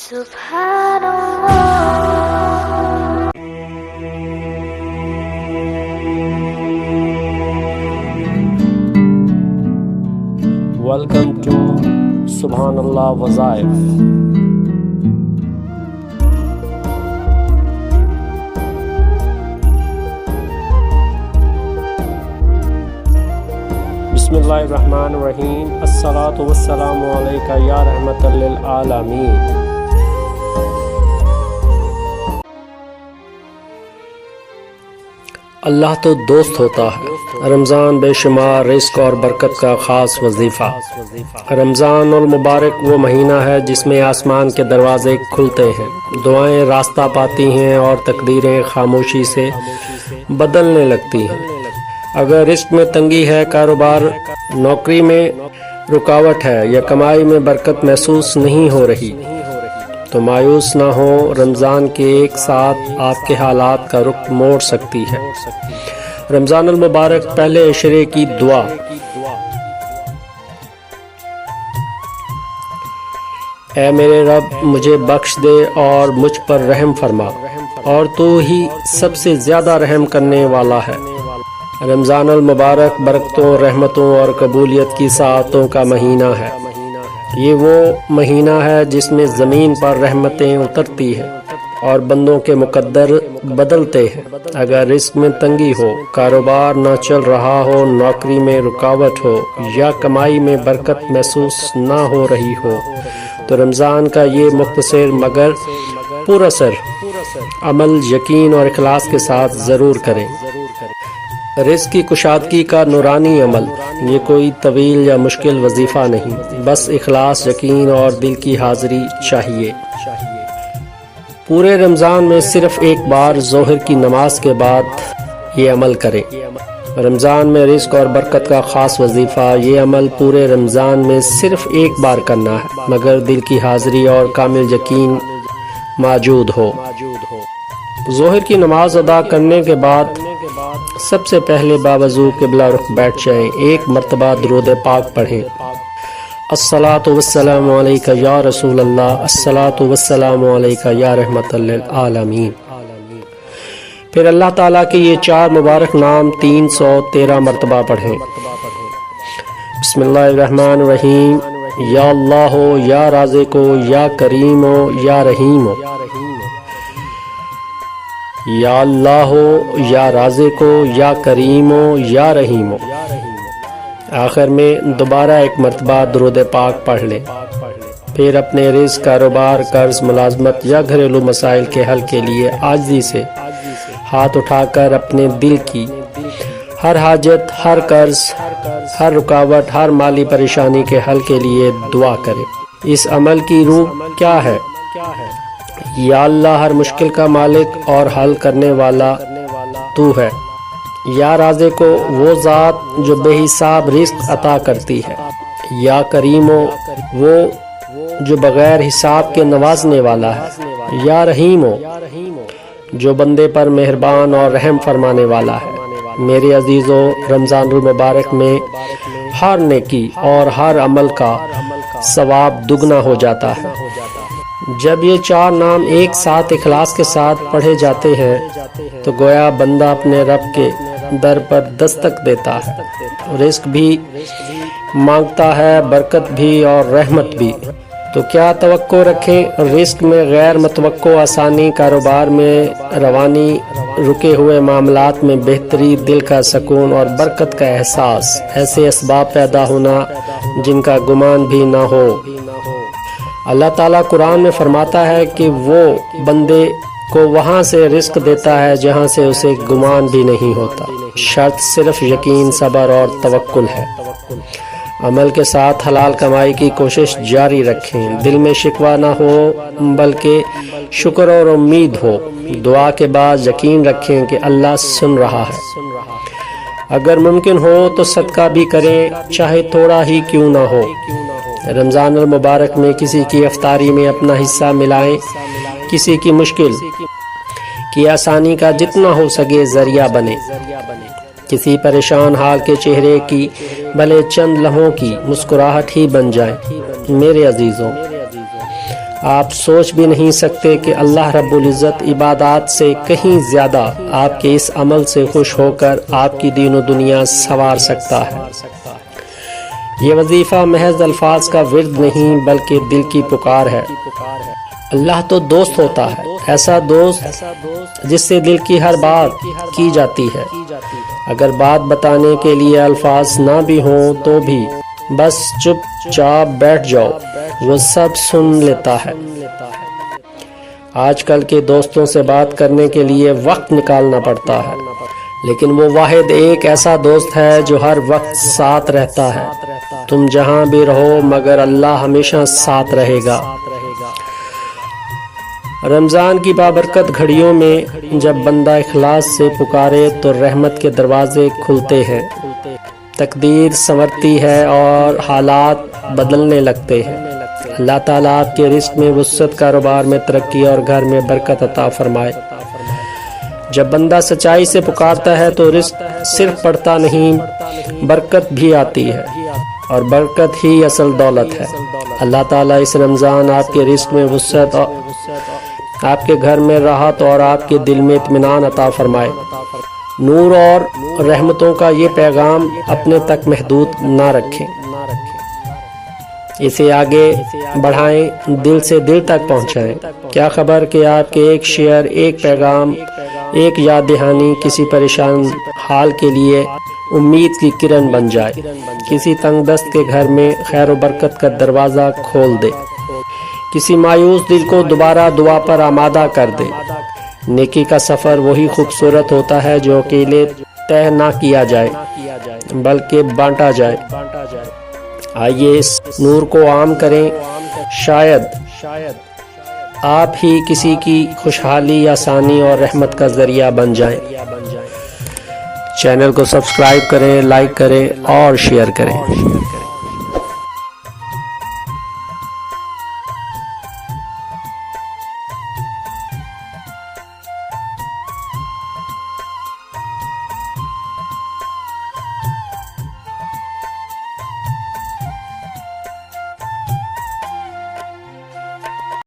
Subhanallah. Welcome to Subhanallah Wazaif. Bismillahirrahmanirrahim. As-salatu was-salamu alayka ya rahmatan lil alamin. اللہ تو دوست ہوتا ہے. رمضان بے شمار رزق اور برکت کا خاص وظیفہ. رمضان المبارک وہ مہینہ ہے جس میں آسمان کے دروازے کھلتے ہیں، دعائیں راستہ پاتی ہیں اور تقدیریں خاموشی سے بدلنے لگتی ہیں. اگر رزق میں تنگی ہے، کاروبار نوکری میں رکاوٹ ہے یا کمائی میں برکت محسوس نہیں ہو رہی تو مایوس نہ ہو. رمضان کے ایک ساتھ آپ کے حالات کا رخ موڑ سکتی ہے. رمضان المبارک پہلے عشرے کی دعا. اے میرے رب، مجھے بخش دے اور مجھ پر رحم فرما، اور تو ہی سب سے زیادہ رحم کرنے والا ہے. رمضان المبارک برکتوں، رحمتوں اور قبولیت کی ساعتوں کا مہینہ ہے. یہ وہ مہینہ ہے جس میں زمین پر رحمتیں اترتی ہیں اور بندوں کے مقدر بدلتے ہیں. اگر رزق میں تنگی ہو، کاروبار نہ چل رہا ہو، نوکری میں رکاوٹ ہو یا کمائی میں برکت محسوس نہ ہو رہی ہو تو رمضان کا یہ مختصر مگر پراثر عمل یقین اور اخلاص کے ساتھ ضرور کریں. رزق کی کشادگی کا نورانی عمل. یہ کوئی طویل یا مشکل وظیفہ نہیں، بس اخلاص، یقین اور دل کی حاضری چاہیے. پورے رمضان میں صرف ایک بار ظہر کی نماز کے بعد یہ عمل کریں. رمضان میں رزق اور برکت کا خاص وظیفہ. یہ عمل پورے رمضان میں صرف ایک بار کرنا ہے، مگر دل کی حاضری اور کامل یقین موجود ہو. ظہر کی نماز ادا کرنے کے بعد سب سے پہلے باوضو قبلہ رخ بیٹھ جائیں. ایک مرتبہ درود پاک پڑھیں. الصلاۃ والسلام علیک یا رسول اللہ، الصلاۃ والسلام علیک یا رحمۃ للعالمین. پھر اللہ تعالیٰ کے یہ 4 مبارک نام 313 مرتبہ پڑھیں. بسم اللہ الرحمن الرحیم. یا اللہ ہو، یا رازق ہو، یا کریم ہو، یا رحیم ہو. یا اللہ ہو، یا رازق ہو، یا کریم ہو، یا رحیم ہو. آخر میں دوبارہ ایک مرتبہ درود پاک پڑھ لیں. پھر اپنے رزق، کاروبار، قرض، ملازمت یا گھریلو مسائل کے حل کے لیے عاجزی سے ہاتھ اٹھا کر اپنے دل کی ہر حاجت، ہر قرض، ہر رکاوٹ، ہر مالی پریشانی کے حل کے لیے دعا کریں. اس عمل کی روح کیا ہے؟ یا اللہ، ہر مشکل کا مالک اور حل کرنے والا تو ہے. یا رازق کو، وہ ذات جو بے حساب رزق عطا کرتی ہے. یا کریم ہو، وہ جو بغیر حساب کے نوازنے والا ہے. یا رحیم ہو، جو بندے پر مہربان اور رحم فرمانے والا ہے. میرے عزیزو، رمضان المبارک میں ہر نیکی اور ہر عمل کا ثواب دگنا ہو جاتا ہے. جب یہ 4 نام ایک ساتھ اخلاص کے ساتھ پڑھے جاتے ہیں تو گویا بندہ اپنے رب کے در پر دستک دیتا ہے. رزق بھی مانگتا ہے، برکت بھی اور رحمت بھی. تو کیا توقع رکھیں؟ رزق میں غیر متوقع آسانی، کاروبار میں روانی، رکے ہوئے معاملات میں بہتری، دل کا سکون اور برکت کا احساس، ایسے اسباب پیدا ہونا جن کا گمان بھی نہ ہو. اللہ تعالیٰ قرآن میں فرماتا ہے کہ وہ بندے کو وہاں سے رزق دیتا ہے جہاں سے اسے گمان بھی نہیں ہوتا. شرط صرف یقین، صبر اور توکل ہے. عمل کے ساتھ حلال کمائی کی کوشش جاری رکھیں. دل میں شکوہ نہ ہو بلکہ شکر اور امید ہو. دعا کے بعد یقین رکھیں کہ اللہ سن رہا ہے. اگر ممکن ہو تو صدقہ بھی کریں، چاہے تھوڑا ہی کیوں نہ ہو. رمضان المبارک میں کسی کی افطاری میں اپنا حصہ ملائیں. کسی کی مشکل کی آسانی کا جتنا ہو سکے ذریعہ بنے. کسی پریشان حال کے چہرے کی بھلے چند لمحوں کی مسکراہٹ ہی بن جائے. میرے عزیزوں، آپ سوچ بھی نہیں سکتے کہ اللہ رب العزت عبادات سے کہیں زیادہ آپ کے اس عمل سے خوش ہو کر آپ کی دین و دنیا سنوار سکتا ہے۔ یہ وظیفہ محض الفاظ کا ورد نہیں بلکہ دل کی پکار ہے۔ اللہ تو دوست ہوتا ہے، ایسا دوست جس سے دل کی ہر بات کی جاتی ہے۔ اگر بات بتانے کے لیے الفاظ نہ بھی ہوں تو بھی بس چپ چاپ بیٹھ جاؤ، وہ سب سن لیتا ہے۔ آج کل کے دوستوں سے بات کرنے کے لیے وقت نکالنا پڑتا ہے، لیکن وہ واحد ایک ایسا دوست ہے جو ہر وقت ساتھ رہتا ہے۔ تم جہاں بھی رہو مگر اللہ ہمیشہ ساتھ رہے گا۔ رمضان کی بابرکت گھڑیوں میں جب بندہ اخلاص سے پکارے تو رحمت کے دروازے کھلتے ہیں، تقدیر سنورتی ہے اور حالات بدلنے لگتے ہیں۔ اللہ تعالیٰ آپ کے رزق میں وسعت، کاروبار میں ترقی اور گھر میں برکت عطا فرمائے۔ جب بندہ سچائی سے پکارتا ہے تو رزق صرف پڑتا نہیں، برکت بھی آتی ہے، اور برکت ہی اصل دولت ہے۔ اللہ تعالیٰ اس رمضان آپ کے رزق میں وسعت، آپ کے گھر میں راحت اور آپ کے دل میں اطمینان عطا فرمائے۔ نور اور رحمتوں کا یہ پیغام اپنے تک محدود نہ رکھیں، اسے آگے بڑھائیں، دل سے دل تک پہنچائیں۔ کیا خبر کہ آپ کے ایک شیئر، ایک پیغام، ایک یاد دہانی کسی پریشان حال کے لیے امید کی کرن بن جائے، کسی تنگ دست کے گھر میں خیر و برکت کا دروازہ کھول دے، کسی مایوس دل کو دوبارہ دعا پر آمادہ کر دے۔ نیکی کا سفر وہی خوبصورت ہوتا ہے جو اکیلے طے نہ کیا جائے بلکہ بانٹا جائے۔ آئیے اس نور کو عام کریں، شاید آپ ہی کسی کی خوشحالی، آسانی اور رحمت کا ذریعہ بن جائیں۔ چینل کو سبسکرائب کریں، لائک کریں اور شیئر کریں۔